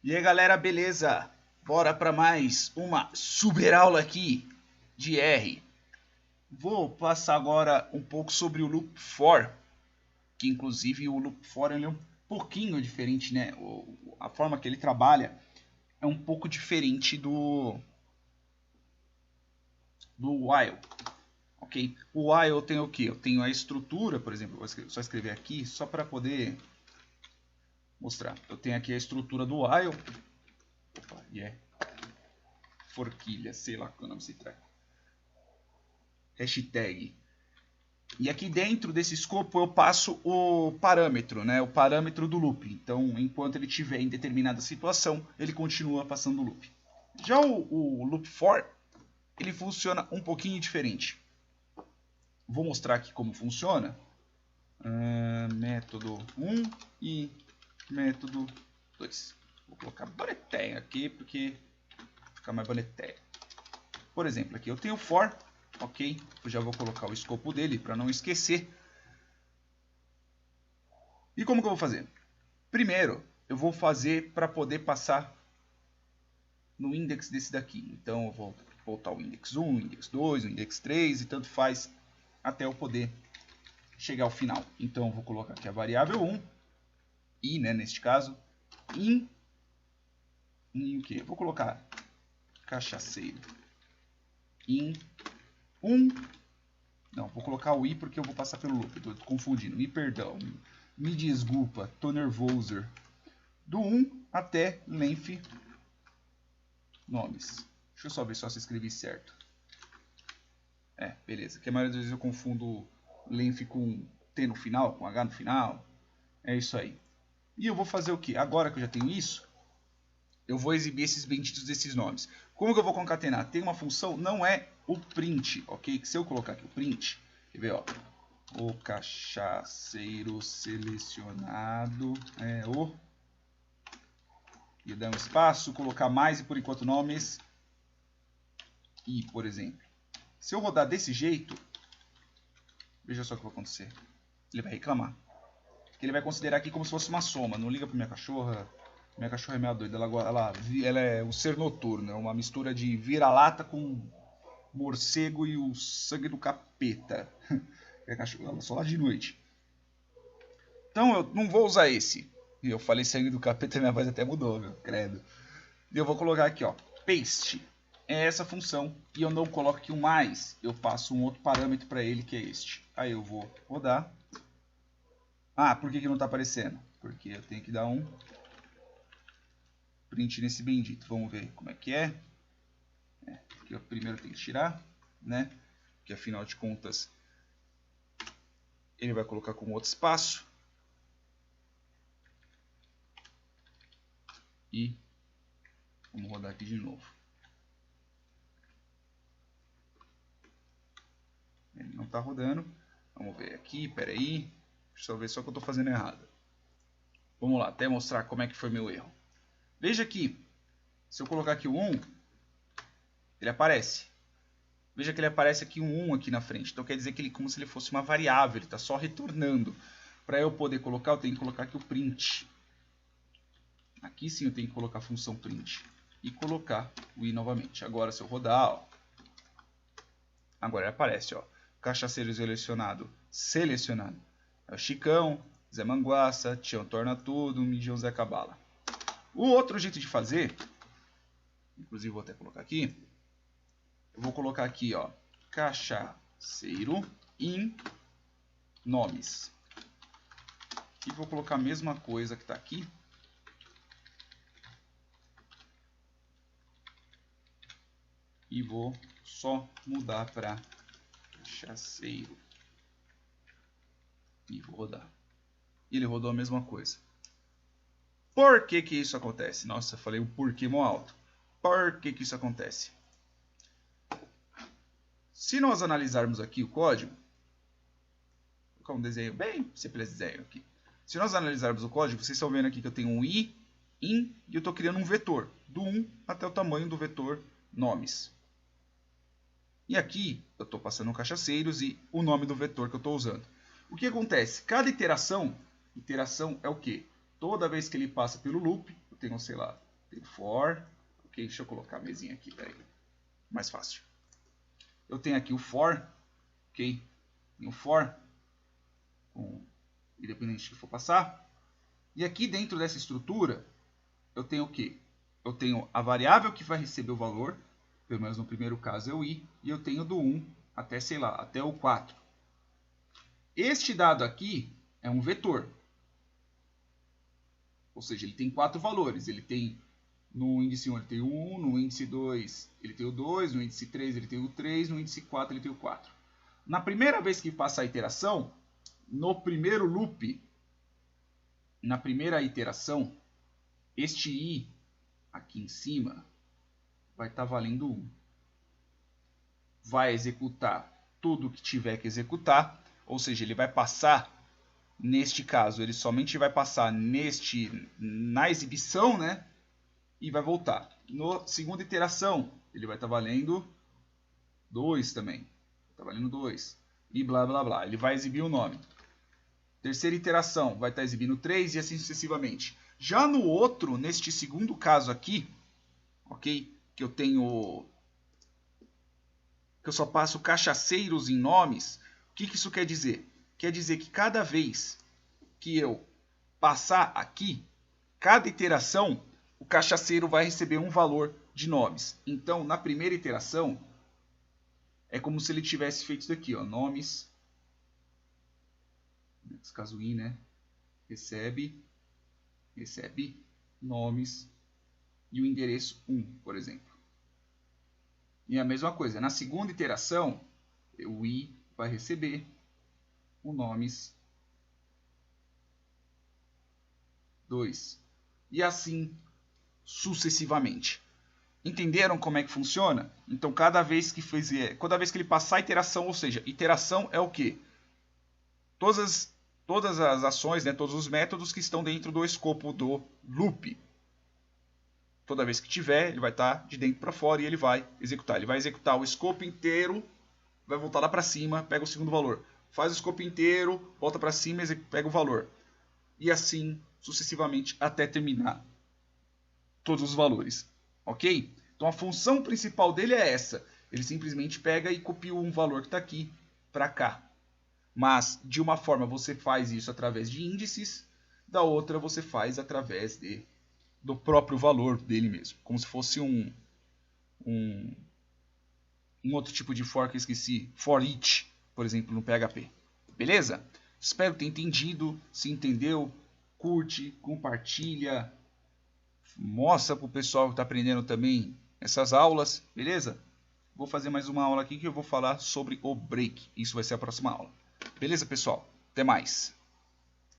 E aí galera, beleza? Bora para mais uma super aula aqui de R. Vou passar agora um pouco sobre o Loop for, que inclusive o Loop for ele é um pouquinho diferente, né? A forma que ele trabalha é um pouco diferente do while. Ok? O while eu tenho o que? Eu tenho a estrutura, por exemplo, vou só escrever aqui só para poder mostrar. Eu tenho aqui a estrutura do while. Opa, forquilha, sei lá qual nome se trata. Hashtag. E aqui dentro desse escopo eu passo o parâmetro, né? O parâmetro do loop. Então, enquanto ele estiver em determinada situação, ele continua passando o loop. Já o loop for, ele funciona um pouquinho diferente. Vou mostrar aqui como funciona. Método 1 e método 2. Vou colocar boneteia aqui, porque fica mais boneteia. Por exemplo, aqui eu tenho for, ok? Eu já vou colocar o escopo dele para não esquecer. E como que eu vou fazer? Primeiro, eu vou fazer para poder passar no index desse daqui. Então eu vou voltar o index 1, o index 2, o index 3 e tanto faz até eu poder chegar ao final. Então eu vou colocar aqui a variável 1 e, né, neste caso, em o que? Vou colocar cachaceiro em 1. Não, vou colocar o i porque eu vou passar pelo loop. Estou confundindo. Me perdão. Me desculpa. Estou nervoso. Do 1 até length nomes. Deixa eu só ver só se escrevi certo. Beleza. Que a maioria das vezes eu confundo length com T no final, com H no final. É isso aí. E eu vou fazer o que? Agora que eu já tenho isso, eu vou exibir esses benditos desses nomes. Como que eu vou concatenar? Tem uma função, não é o print, ok? Se eu colocar aqui o print, quer ver, ó? O cachaceiro selecionado é o... E dar um espaço, colocar mais e por enquanto nomes. E, por exemplo, se eu rodar desse jeito, veja só o que vai acontecer. Ele vai reclamar. Porque ele vai considerar aqui como se fosse uma soma. Não liga para minha cachorra. Minha cachorra é meio doida. Ela é um ser noturno. É uma mistura de vira-lata com morcego e o sangue do capeta. Minha cachorra, ela só lá de noite. Então eu não vou usar esse. E eu falei sangue do capeta, minha voz até mudou, meu, credo. E eu vou colocar aqui, ó, paste. É essa função. E eu não coloco aqui um mais. Eu passo um outro parâmetro para ele, que é este. Aí eu vou rodar. Ah, por que não está aparecendo? Porque eu tenho que dar um print nesse bendito. Vamos ver como é que é. Porque eu primeiro tenho que tirar, né? Porque afinal de contas ele vai colocar como outro espaço. E vamos rodar aqui de novo. Ele não está rodando. Vamos ver aqui, peraí. Deixa eu ver só que eu estou fazendo errado. Vamos lá, até mostrar como é que foi meu erro. Veja aqui, se eu colocar aqui o 1, ele aparece. Veja que ele aparece aqui um 1 aqui na frente. Então quer dizer que ele como se ele fosse uma variável, ele está só retornando. Para eu poder colocar, eu tenho que colocar aqui o print. Aqui sim eu tenho que colocar a função print. E colocar o i novamente. Agora se eu rodar, ó, agora ele aparece, ó. Cachaceiro selecionado. É o Chicão, Zé Manguaça, Tião Torna Tudo, Midião Zé Cabala. O outro jeito de fazer, inclusive vou até colocar aqui, eu vou colocar aqui, ó, cachaceiro em nomes. E vou colocar a mesma coisa que está aqui. E vou só mudar para cachaceiro. E vou rodar. E ele rodou a mesma coisa. Por que que isso acontece? Nossa, eu falei o porquê mó alto. Por que que isso acontece? Se nós analisarmos aqui o código, vou colocar um desenho bem simples desenho aqui. Se nós analisarmos o código, vocês estão vendo aqui que eu tenho um i, in, e eu estou criando um vetor, do 1 até o tamanho do vetor nomes. E aqui eu estou passando cachaceiros e o nome do vetor que eu estou usando. O que acontece? Cada iteração é o quê? Toda vez que ele passa pelo loop, eu tenho, sei lá, Tem o for. Ok, deixa eu colocar a mesinha aqui, peraí. Mais fácil. Eu tenho aqui o for. Ok, tem o for. Independente do que for passar. E aqui dentro dessa estrutura, eu tenho o quê? Eu tenho a variável que vai receber o valor, pelo menos no primeiro caso é o i, e eu tenho do 1 até, sei lá, até o 4. Este dado aqui é um vetor. Ou seja, ele tem 4 valores. Ele tem, no índice 1 ele tem o 1, no índice 2 ele tem o 2, no índice 3 ele tem o 3, no índice 4 ele tem o 4. Na primeira vez que passa a iteração, no primeiro loop, na primeira iteração, este i aqui em cima vai estar valendo 1. Vai executar tudo que tiver que executar, ou seja, ele vai passar, neste caso, ele somente vai passar na exibição, né? E vai voltar. Na segunda iteração, ele vai estar valendo 2 também. Está valendo 2. E blá blá blá. Ele vai exibir o nome. Terceira iteração, vai estar exibindo 3 e assim sucessivamente. Já no outro, neste segundo caso aqui, ok? Que eu tenho... que eu só passo cachaceiros em nomes. O que isso quer dizer? Quer dizer que cada vez que eu passar aqui, cada iteração, o cachaceiro vai receber um valor de nomes. Então, na primeira iteração, é como se ele tivesse feito isso daqui, ó, nomes, nesse caso i, né? Recebe nomes e o endereço 1, por exemplo. E a mesma coisa, na segunda iteração, o i vai receber o nomes 2. E assim sucessivamente. Entenderam como é que funciona? Então, cada vez que ele passar a iteração, ou seja, iteração é o quê? Todas as ações, né, todos os métodos que estão dentro do escopo do loop. Toda vez que tiver, ele vai estar de dentro para fora e ele vai executar. Ele vai executar o escopo inteiro, vai voltar lá para cima, pega o segundo valor. Faz o escopo inteiro, volta para cima e pega o valor. E assim sucessivamente até terminar todos os valores. Ok? Então a função principal dele é essa. Ele simplesmente pega e copia um valor que está aqui para cá. Mas de uma forma você faz isso através de índices, da outra você faz através do próprio valor dele mesmo. Como se fosse um outro tipo de for que eu esqueci. For each, por exemplo, no PHP. Beleza? Espero ter entendido. Se entendeu, curte, compartilha. Mostra para o pessoal que está aprendendo também essas aulas. Beleza? Vou fazer mais uma aula aqui que eu vou falar sobre o break. Isso vai ser a próxima aula. Beleza, pessoal? Até mais.